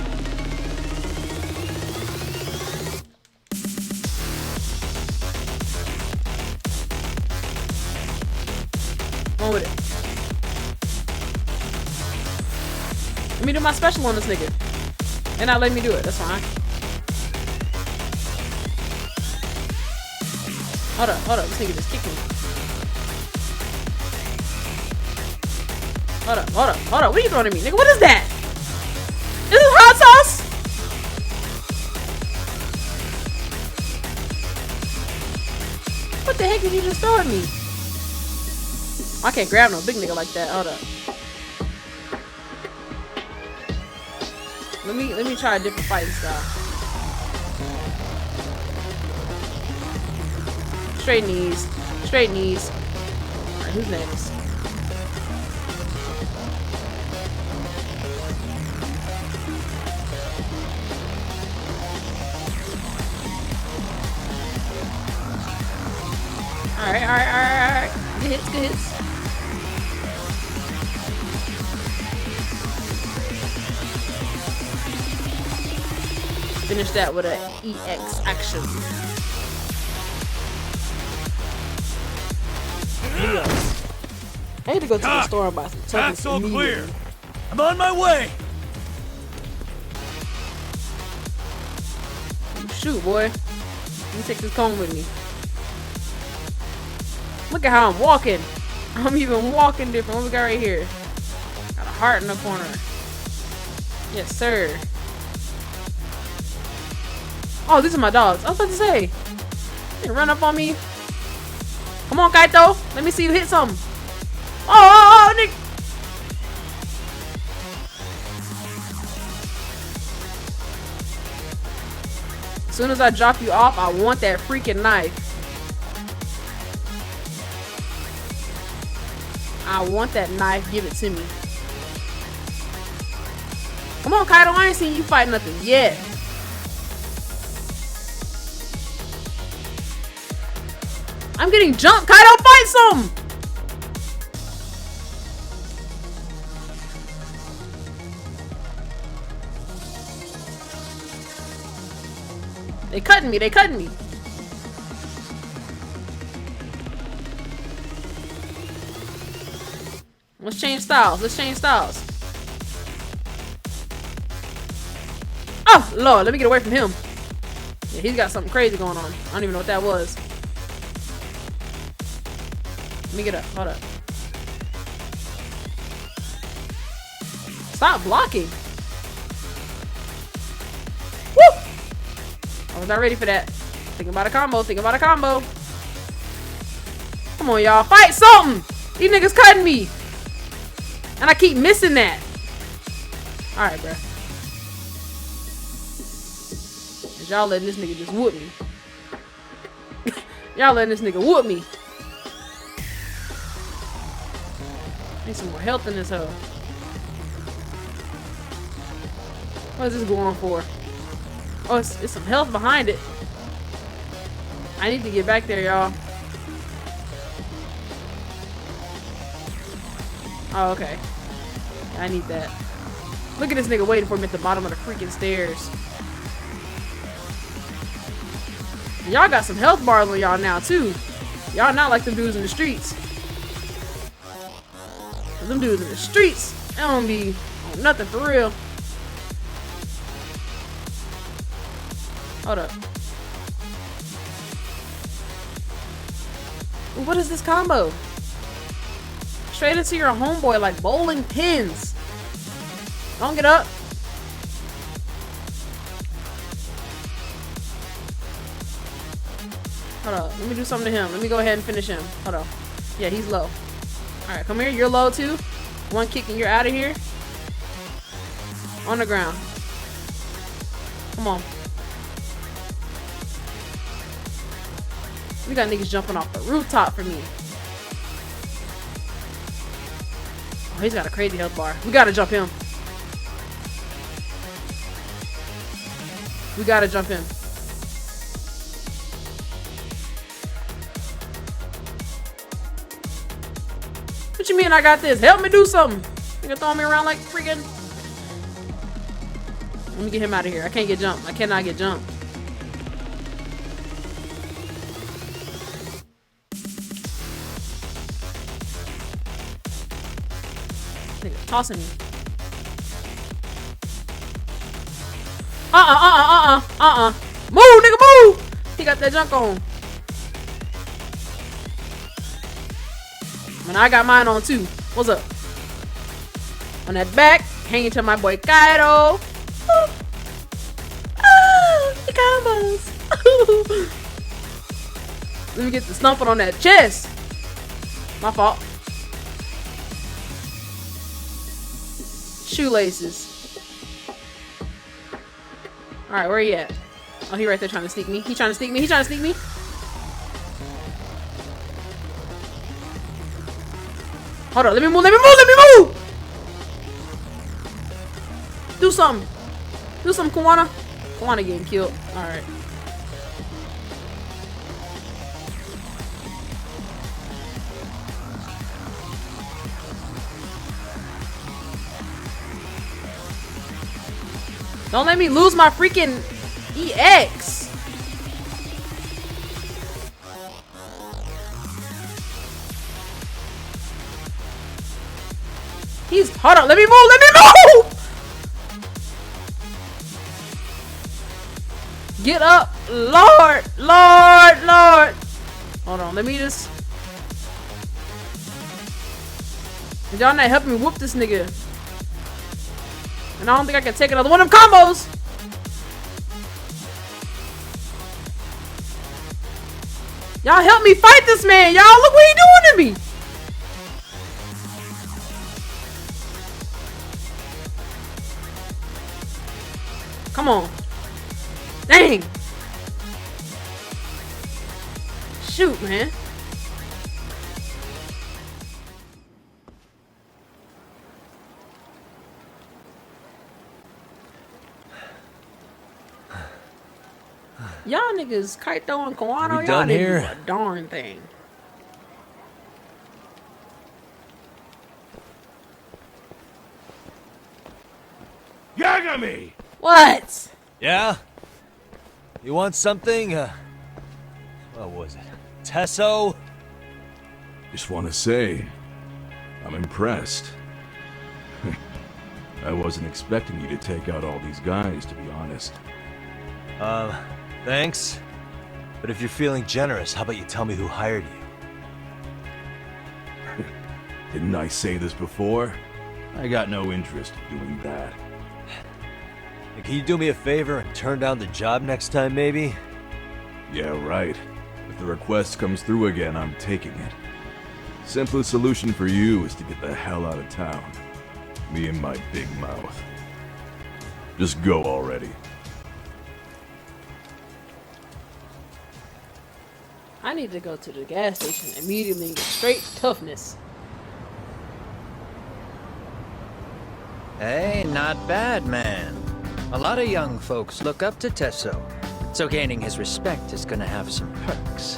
On with it. Let me do my special on this nigga. And not let me do it. That's fine. Hold up, hold up. This nigga just kicked me. Hold up, hold up, hold up. What are you throwing at me, nigga? What is that? Is this hot sauce? What the heck did you just throw at me? I can't grab no big nigga like that. Hold up. Let me try a different fighting style. Straight knees. Straight knees. Alright, who's next? Alright. Good hits, good hits. Finish that with an EX action. I need to go to the store and buy some tokens. That's all clear. I'm on my way. Shoot, boy. Let me take this cone with me. Look at how I'm walking. I'm even walking different. What we got right here? Got a heart in the corner. Yes, sir. Oh, these are my dogs. I was about to say. They run up on me. Come on, Kaito. Let me see you hit something. Oh, Nick. As soon as I drop you off, I want that freaking knife. I want that knife. Give it to me. Come on, Kaito. I ain't seen you fight nothing yet. I'm getting jumped. Kaito, fight some! They cutting me. They cutting me. Let's change styles. Let's change styles. Oh, Lord. Let me get away from him. Yeah, he's got something crazy going on. I don't even know what that was. Let me get up. Hold up. Stop blocking. Woo! I was not ready for that. Thinking about a combo. Thinking about a combo. Come on, y'all. Fight something. These niggas cutting me. And I keep missing that. Alright, bruh. Y'all letting this nigga just whoop me. Y'all letting this nigga whoop me. Need some more health in this hoe. What is this going for? Oh, it's some health behind it. I need to get back there, y'all. Oh, okay. I need that. Look at this nigga waiting for me at the bottom of the freaking stairs. Y'all got some health bars on y'all now, too. Y'all not like them dudes in the streets. Them dudes in the streets, they don't be on nothing for real. Hold up. Ooh, what is this combo? Straight into your homeboy like bowling pins. Don't get up. Hold up. Let me do something to him. Let me go ahead and finish him. Hold on. Yeah, he's low. Alright, come here. You're low too. One kick and you're out of here. On the ground. Come on. We got niggas jumping off the rooftop for me. Oh, he's got a crazy health bar. We gotta jump him. We gotta jump in. What you mean I got this? Help me do something. Nigga throwing me around like freaking. Let me get him out of here. I can't get jumped. I cannot get jumped. Nigga tossing me. Move, nigga, move! He got that junk on. Man, I got mine on too. What's up? On that back, hanging to my boy Kaido. The combos. Let me get the stomping on that chest. My fault. Shoelaces. Alright, where he at? Oh, he right there trying to sneak me. He trying to sneak me. He trying to sneak me. Hold on. Let me move. Let me move. Let me move. Do something. Do something, Kawana. Kawana getting killed. Alright. Don't let me lose my freaking EX. Hold on, let me move, let me move! Get up, Lord, Lord, Lord. Hold on, let me just. Y'all not helping me whoop this nigga. And I don't think I can take another one of them combos. Y'all help me fight this man. Y'all look what he doing to me. Come on. Dang. Shoot, man. Y'all niggas, Kaito and Kawano, y'all didn't do a darn thing. Yagami! What? Yeah? You want something? What was it? Tesso? Just want to say, I'm impressed. I wasn't expecting you to take out all these guys, to be honest. Thanks. But if you're feeling generous, how about you tell me who hired you? Didn't I say this before? I got no interest in doing that. Can you do me a favor and turn down the job next time, maybe? Yeah, right. If the request comes through again, I'm taking it. Simplest solution for you is to get the hell out of town. Me and my big mouth. Just go already. I need to go to the gas station immediately and get straight toughness. Hey, not bad, man. A lot of young folks look up to Tesso, so gaining his respect is gonna have some perks.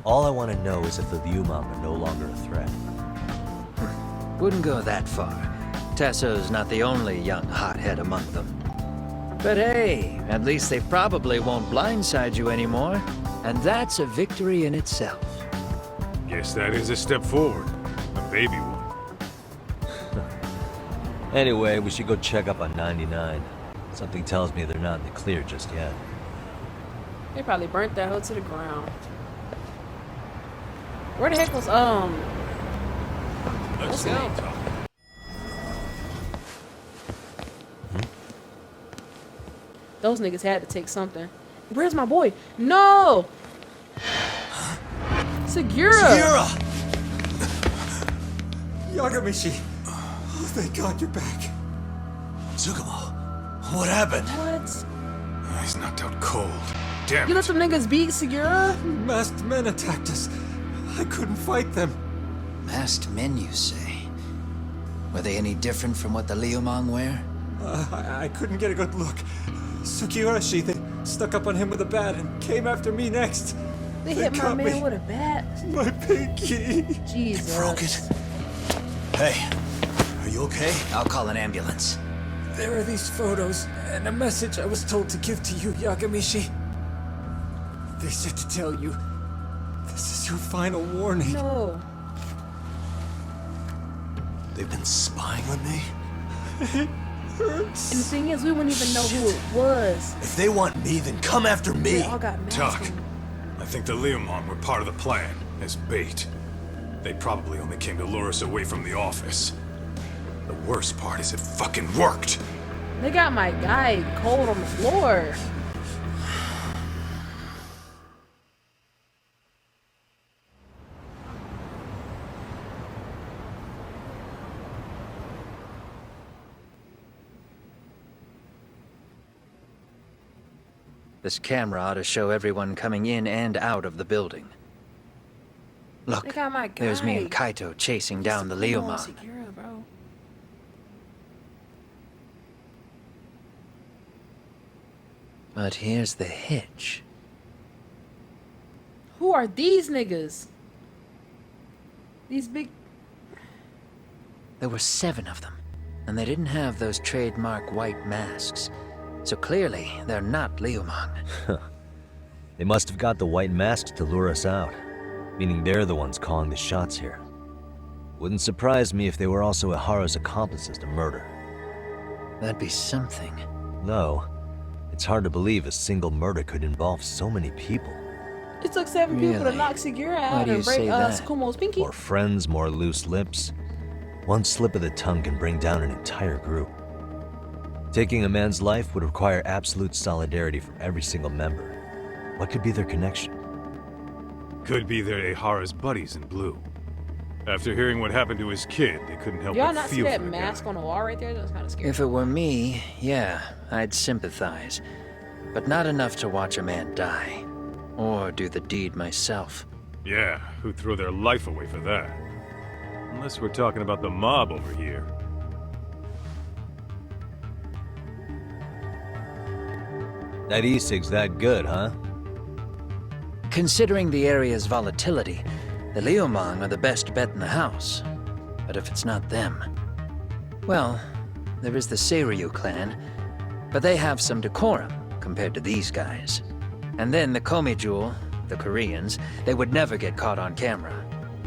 All I want to know is if the Liumang are no longer a threat. Wouldn't go that far. Tesso's not the only young hothead among them. But hey, at least they probably won't blindside you anymore, and that's a victory in itself. Guess that is a step forward. A baby one. Anyway, we should go check up on 99. Something tells me they're not in the clear just yet. They probably burnt that hoe to the ground. Where the heck was Let's go. Those niggas had to take something. Where's my boy? No! Segura! Yagamishi! Oh, thank God you're back. Tsukumo, what happened? What? He's knocked out cold. Damn You it. let some niggas beat Segura? Masked men attacked us. I couldn't fight them. Masked men, you say? Were they any different from what the Liumang wear? I couldn't get a good look. Sugiurashi, they stuck up on him with a bat and came after me next. They hit my cut man me. with a bat. My pinky. Jesus. Broke it. Hey, are you okay? I'll call an ambulance. There are these photos and a message I was told to give to you, Yagamishi. They said to tell you, this is your final warning. No. They've been spying on me? It hurts. And the thing is, we wouldn't even know who it was. If they want me, then come after me. They all got masks Doc, on. I think the Leomon were part of the plan, as bait. They probably only came to lure us away from the office. The worst part is it fucking worked! They got my guy cold on the floor. This camera ought to show everyone coming in and out of the building. Look, They got my guy. there's me and Kaito chasing down the Come on, Leomon. Segura, bro. But here's the hitch. Who are these niggas? These big... There were 7 of them, and they didn't have those trademark white masks. So clearly, they're not Leomon. They must have got the white masks to lure us out, meaning they're the ones calling the shots here. Wouldn't surprise me if they were also Ihara's accomplices to murder. That'd be something. No, it's hard to believe a single murder could involve so many people. It took 7 people to Really? knock Segura Why out do you and break say that? Tsukumo's pinky. More friends, more loose lips. One slip of the tongue can bring down an entire group. Taking a man's life would require absolute solidarity from every single member. What could be their connection? Could be they're Ihara's buddies in blue. After hearing what happened to his kid, they couldn't help Y'all but not see feel that for the mask guy. on the wall right there? That was kind of scary. If it were me, yeah, I'd sympathize. But not enough to watch a man die. Or do the deed myself. Yeah, who'd throw their life away for that? Unless we're talking about the mob over here. That ICEY's that good, huh? Considering the area's volatility, the Leomon are the best bet in the house. But if it's not them... Well, there is the Seiryu clan, but they have some decorum compared to these guys. And then the Komijul, the Koreans, they would never get caught on camera.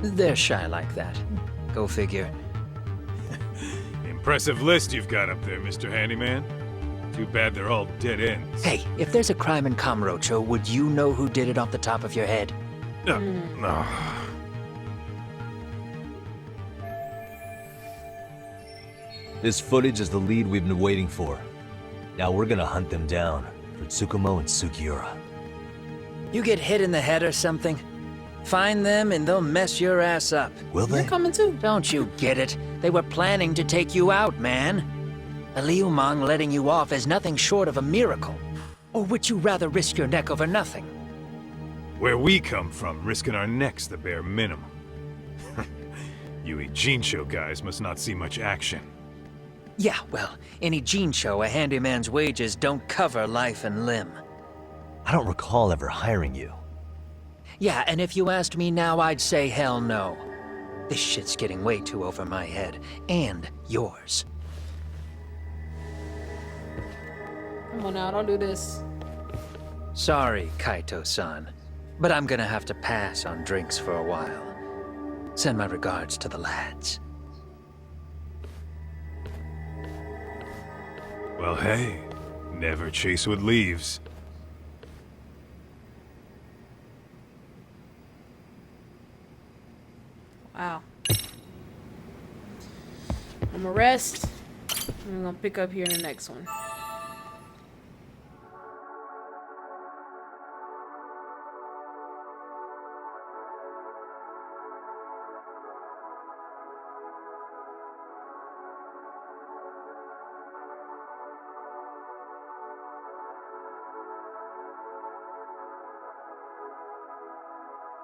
They're shy like that. Go figure. Impressive list you've got up there, Mr. Handyman. Too bad they're all dead ends. Hey, if there's a crime in Kamurocho, would you know who did it off the top of your head? No. This footage is the lead we've been waiting for. Now we're gonna hunt them down for Tsukumo and Sugiura. You get hit in the head or something? Find them and they'll mess your ass up. Will They're they? coming too. Don't you get it? They were planning to take you out, man. A Leomon letting you off is nothing short of a miracle. Or would you rather risk your neck over nothing? Where we come from, risking our necks the bare minimum. You Ijincho guys must not see much action. Yeah, well, in Ijincho, a handyman's wages don't cover life and limb. I don't recall ever hiring you. Yeah, and if you asked me now, I'd say hell no. This shit's getting way too over my head. And yours. Come on now, don't do this. Sorry, Kaito-san. But I'm gonna have to pass on drinks for a while. Send my regards to the lads. Well, hey, never chase what leaves. Wow. I'm gonna rest. I'm gonna pick up here in the next one.